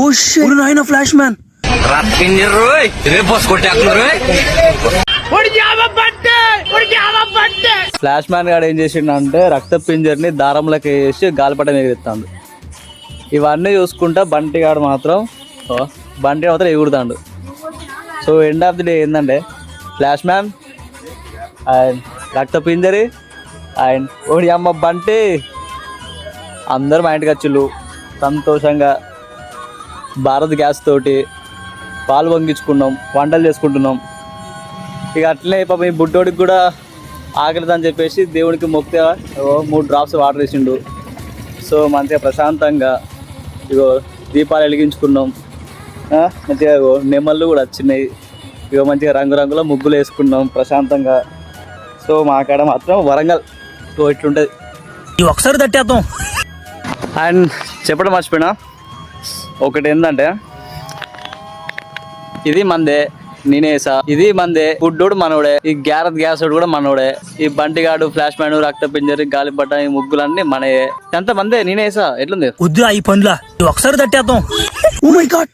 Oh shit నాయన flash man flash man గాడు ఏం చేసిండు రక్త పింజర్ని దారంలోకి వేసి గాలిపటం ఎగిరిస్తాడు. ఇవన్నీ చూసుకుంటా బంటి మాత్రం ఎగురుతాడు. So end of the day ఏంటంటే ఫ్లాష్ మ్యాన్ అండ్ రక్త పింజరి అండ్ ఓడి అమ్మ బంటి అందరూ మా ఇంటికి వచ్చిళ్ళు సంతోషంగా భారత్ గ్యాస్ తోటి పాలు పొంగించుకున్నాం, వంటలు చేసుకుంటున్నాం. ఇక అట్లనే పాపం ఈ బుడ్డోడికి కూడా ఆకలిదని చెప్పేసి దేవుడికి మొక్కితే 3 డ్రాప్స్ వాటర్ వేసిండు. సో మంచిగా ప్రశాంతంగా ఇగో దీపాలు వెలిగించుకున్నాం. మంచిగా నెమళ్ళు కూడా వచ్చినాయి. ఇక మంచిగా రంగురంగుల ముగ్గులు వేసుకున్నాం ప్రశాంతంగా. సో మా కాడ మాత్రం వరంగల్ ఇట్లుంటుంది. ఒకసారి తట్టేద్దాం. అండ్ చెప్పడం మర్చిపోయినా ఒకటి ఏంటంటే ఇది మందే, నేనే వేసా. ఇది మందే, బుడ్డోడు మనోడే, ఈ గ్యాస్ కూడా మనోడే, ఈ బంటిగాడు, ఫ్లాష్ మ్యాన్, రక్త పింజరి, గాలిపట, ఈ ముగ్గులన్నీ మనయే. ఎంత మందే, నేనే వేసా. ఎట్లుంది వద్దు ఈ పనులా ఒకసారి తట్టేద్దాం. Oh my God.